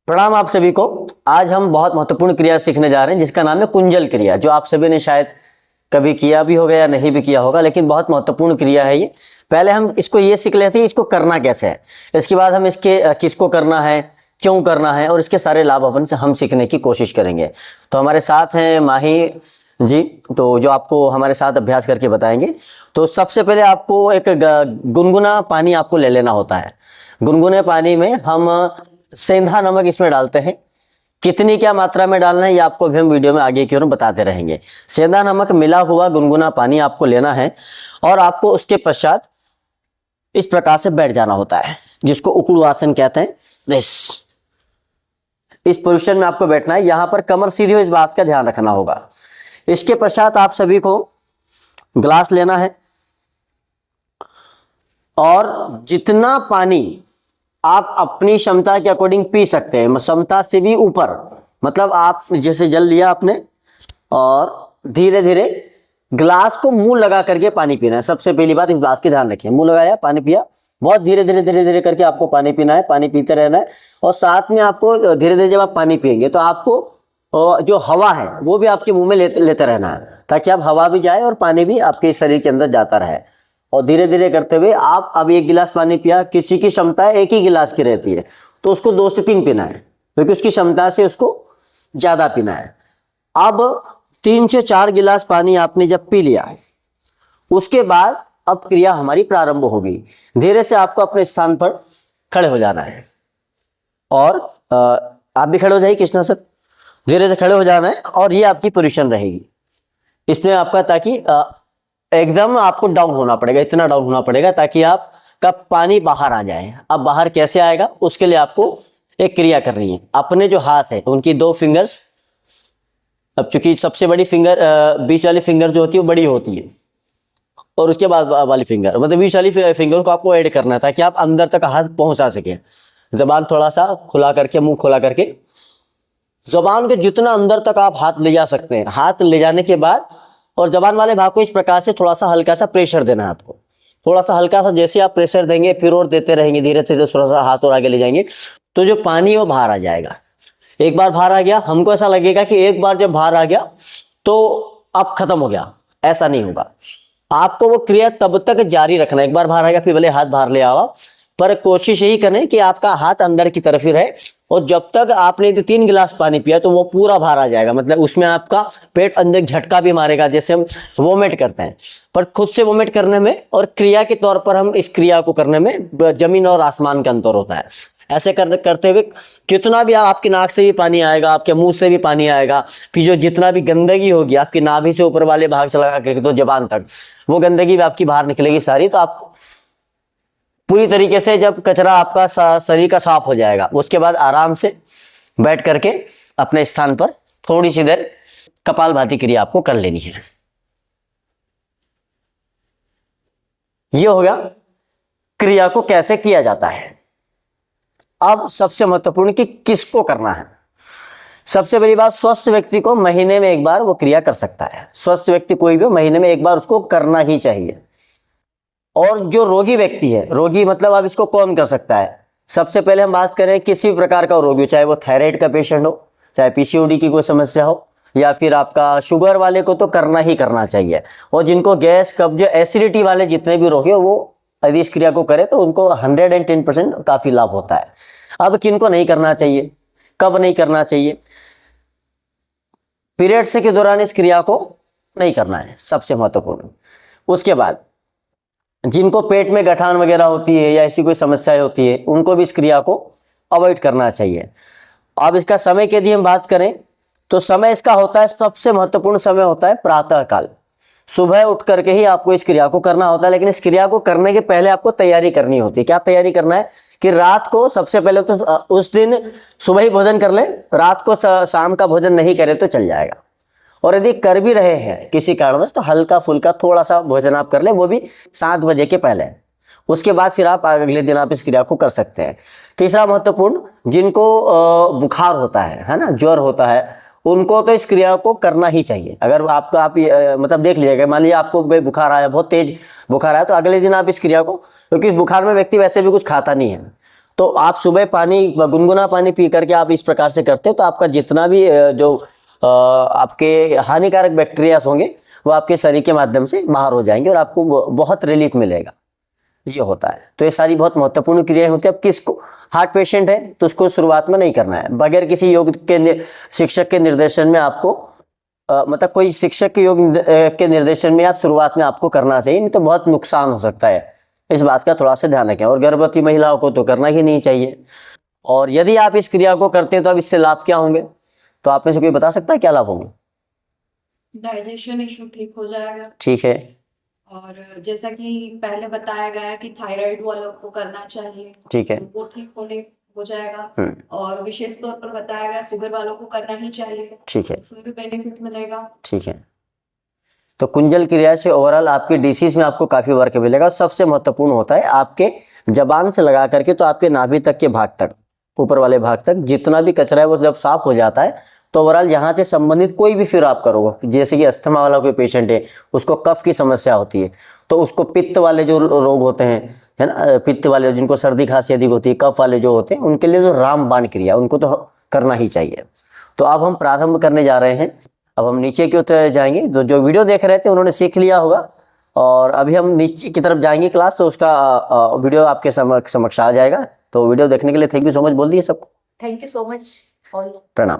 प्रणाम आप सभी को। आज हम बहुत महत्वपूर्ण क्रिया सीखने जा रहे हैं जिसका नाम है कुंजल क्रिया, जो आप सभी ने शायद कभी किया भी होगा या नहीं भी किया होगा, लेकिन बहुत महत्वपूर्ण क्रिया है ये। पहले हम इसको ये सीख लेते हैं इसको करना कैसे है, इसके बाद हम इसके किसको करना है, क्यों करना है और इसके सारे लाभ अपन से हम सीखने की कोशिश करेंगे। तो हमारे साथ हैं माही जी, तो जो आपको हमारे साथ अभ्यास करके बताएंगे। तो सबसे पहले आपको एक गुनगुना पानी आपको ले लेना होता है। गुनगुने पानी में हम सेंधा नमक इसमें डालते हैं। कितनी क्या मात्रा में डालना है ये आपको भी हम वीडियो में आगे की ओर बताते रहेंगे। सेंधा नमक मिला हुआ गुनगुना पानी आपको लेना है और आपको उसके पश्चात इस प्रकार से बैठ जाना होता है, जिसको उकड़ू आसन कहते हैं। इस पोजीशन में आपको बैठना है। यहां पर कमर सीधी हो, इस बात का ध्यान रखना होगा। इसके पश्चात आप सभी को ग्लास लेना है और जितना पानी आप अपनी क्षमता के अकॉर्डिंग पी सकते हैं, क्षमता से भी ऊपर, मतलब आप जैसे जल लिया आपने और धीरे धीरे ग्लास को मुंह लगा करके पानी पीना है। सबसे पहली बात इस बात की ध्यान रखिए, मुंह लगाया पानी पिया, बहुत धीरे धीरे धीरे धीरे करके आपको पानी पीना है, पानी पीते रहना है। और साथ में आपको धीरे धीरे जब आप पानी पिएंगे तो आपको जो हवा है वो भी आपके मुंह में लेते रहना है, ताकि आप हवा भी जाए और पानी भी आपके शरीर के अंदर जाता रहे। और धीरे धीरे करते हुए आप अब एक गिलास पानी पिया, किसी की क्षमता एक ही गिलास की रहती है तो उसको 2 से 3 पीना है, क्योंकि उसकी क्षमता से उसको ज्यादा पीना है। अब 3 से 4 गिलास पानी आपने जब पी लिया है, उसके बाद अब क्रिया हमारी प्रारंभ होगी। धीरे से आपको अपने स्थान पर खड़े हो जाना है और आप भी खड़े हो जाइए कृष्णा सर, धीरे से खड़े हो जाना है और ये आपकी पोजीशन रहेगी इसमें आपका, ताकि एकदम आपको डाउन होना पड़ेगा, इतना डाउन होना पड़ेगा ताकि आपका पानी बाहर आ जाए। अब बाहर कैसे आएगा, उसके लिए आपको एक क्रिया करनी है। अपने जो हाथ है उनकी 2 फिंगर्स, अब चूंकि सबसे बड़ी फिंगर बीच वाली फिंगर जो होती है वो बड़ी होती है और उसके बाद वाली फिंगर, मतलब बीच वाली फिंगर को आपको ऐड करना है ताकि आप अंदर तक हाथ पहुंचा सके। जबान थोड़ा सा खुला करके, मुंह खुला करके, जबान के जितना अंदर तक आप हाथ ले जा सकते हैं। हाथ ले जाने के बाद और जबान वाले भाग को इस प्रकार से थोड़ा सा हल्का सा प्रेशर देना है आपको। थोड़ा सा हल्का सा जैसे आप प्रेशर देंगे फिर और देते रहेंगे, धीरे धीरे थोड़ा सा हाथ और आगे ले जाएंगे तो जो पानी है वो बाहर आ जाएगा। एक बार बाहर आ गया, हमको ऐसा लगेगा कि एक बार जब बाहर आ गया तो अब खत्म हो गया, ऐसा नहीं होगा। आपको वो क्रिया तब तक जारी रखना है। एक बार बाहर आ गया फिर भले हाथ बाहर ले आओ, पर कोशिश यही करें कि आपका हाथ अंदर की तरफ ही रहे और जब तक आपने 3 गिलास पानी पिया तो वो पूरा बाहर आ जाएगा। मतलब उसमें आपका पेट अंदर झटका भी मारेगा, जैसे हम वोमिट करते हैं, पर खुद से वोमिट करने में और क्रिया के तौर पर हम इस क्रिया को करने में जमीन और आसमान का अंतर होता है। ऐसे करते हुए जितना भी आपकी नाक से भी पानी आएगा, आपके मुंह से भी पानी आएगा, फिर जो जितना भी गंदगी होगी आपकी नाभि से ऊपर वाले भाग से लगा करके तो जबान तक, वो गंदगी भी आपकी बाहर निकलेगी सारी। तो आप पूरी तरीके से जब कचरा आपका शरीर का साफ हो जाएगा, उसके बाद आराम से बैठ करके अपने स्थान पर थोड़ी सी देर कपालभाति क्रिया आपको कर लेनी है। यह हो गया क्रिया को कैसे किया जाता है। अब सबसे महत्वपूर्ण कि किसको करना है। सबसे पहली बात, स्वस्थ व्यक्ति को महीने में एक बार वो क्रिया कर सकता है। स्वस्थ व्यक्ति कोई भी महीने में एक बार उसको करना ही चाहिए। और जो रोगी व्यक्ति है, रोगी मतलब अब इसको कौन कर सकता है। सबसे पहले हम बात करें किसी भी प्रकार का रोगी, चाहे वो थायराइड का पेशेंट हो, चाहे पीसीओडी की कोई समस्या हो, या फिर आपका शुगर वाले को तो करना ही करना चाहिए। और जिनको गैस, कब्ज, एसिडिटी वाले जितने भी रोगी हो वो यदि इस क्रिया को करे तो उनको 110% काफी लाभ होता है। अब किनको नहीं करना चाहिए, कब नहीं करना चाहिए, पीरियड्स के दौरान इस क्रिया को नहीं करना है, सबसे महत्वपूर्ण। उसके बाद जिनको पेट में गठान वगैरह होती है या ऐसी कोई समस्याएं होती है उनको भी इस क्रिया को अवॉइड करना चाहिए। अब इसका समय की यदि हम बात करें तो समय इसका होता है, सबसे महत्वपूर्ण समय होता है प्रातः काल। सुबह उठ करके ही आपको इस क्रिया को करना होता है, लेकिन इस क्रिया को करने के पहले आपको तैयारी करनी होती है। क्या तैयारी करना है कि रात को सबसे पहले तो उस दिन सुबह ही भोजन कर लें, रात को शाम का भोजन नहीं करें तो चल जाएगा। और यदि कर भी रहे हैं किसी कारणवश तो हल्का फुल्का थोड़ा सा भोजन आप कर लें, वो भी 7 बजे के पहले। उसके बाद फिर आप अगले दिन आप इस क्रिया को कर सकते हैं। तीसरा महत्वपूर्ण, जिनको बुखार होता है ना, ज्वर होता है, उनको तो इस क्रिया को करना ही चाहिए। अगर आपका आप मतलब देख लीजिएगा, मान लीजिए आपको कोई बुखार आया, बहुत तेज बुखार आया, तो अगले दिन आप इस क्रिया को, क्योंकि इस बुखार में व्यक्ति वैसे भी कुछ खाता नहीं है तो आप सुबह पानी गुनगुना पानी पी करके आप इस प्रकार से करते हो तो आपका जितना भी जो आपके हानिकारक बैक्टीरिया होंगे वो आपके शरीर के माध्यम से बाहर हो जाएंगे और आपको बहुत रिलीफ मिलेगा। ये होता है। तो ये सारी बहुत महत्वपूर्ण क्रियाएं होती है। अब किसको हार्ट पेशेंट है तो उसको शुरुआत में नहीं करना है, बगैर किसी योग के शिक्षक के निर्देशन में आपको मतलब कोई शिक्षक के योग के निर्देशन में आप शुरुआत में आपको करना चाहिए, नहीं तो बहुत नुकसान हो सकता है। इस बात का थोड़ा सा ध्यान रखें। और गर्भवती महिलाओं को तो करना ही नहीं चाहिए। और यदि आप इस क्रिया को करते हैं तो अब इससे लाभ क्या होंगे, तो आप में से कोई बता सकता है क्या लाभ होंगे? डाइजेशन इशू ठीक हो जाएगा। ठीक है, और जैसा कि पहले बताया गया कि थायराइड वालों को करना चाहिए, ठीक है, तो वो ठीक हो जाएगा। और विशेष तौर पर बताया गया शुगर वालों को करना ही चाहिए, ठीक है, उसमें भी बेनिफिट मिलेगा। ठीक है। तो कुंजल क्रिया से ओवरऑल आपके डिसीज में आपको काफी वर्क मिलेगा। सबसे महत्वपूर्ण होता है आपके जबान से लगा करके तो आपके नाभि तक के भाग तक, ऊपर वाले भाग तक जितना भी कचरा है वो जब साफ हो जाता है तो ओवरऑल यहाँ से संबंधित कोई भी फिर आप करोगे, जैसे कि अस्थमा वाला कोई पेशेंट है उसको कफ की समस्या होती है तो उसको पित्त वाले जो रोग होते हैं, है ना, पित्त वाले जिनको सर्दी खांसी अधिक होती है, कफ वाले जो होते हैं उनके लिए तो रामबाण क्रिया उनको तो करना ही चाहिए। तो अब हम प्रारंभ करने जा रहे हैं। अब हम नीचे की ओर जाएंगे। तो जो वीडियो देख रहे थे उन्होंने सीख लिया होगा और अभी हम नीचे की तरफ जाएंगे क्लास, तो उसका वीडियो आपके समक्ष आ जाएगा। तो वीडियो देखने के लिए थैंक यू सो मच बोल दिए सबको। Thank you so much. प्रणाम।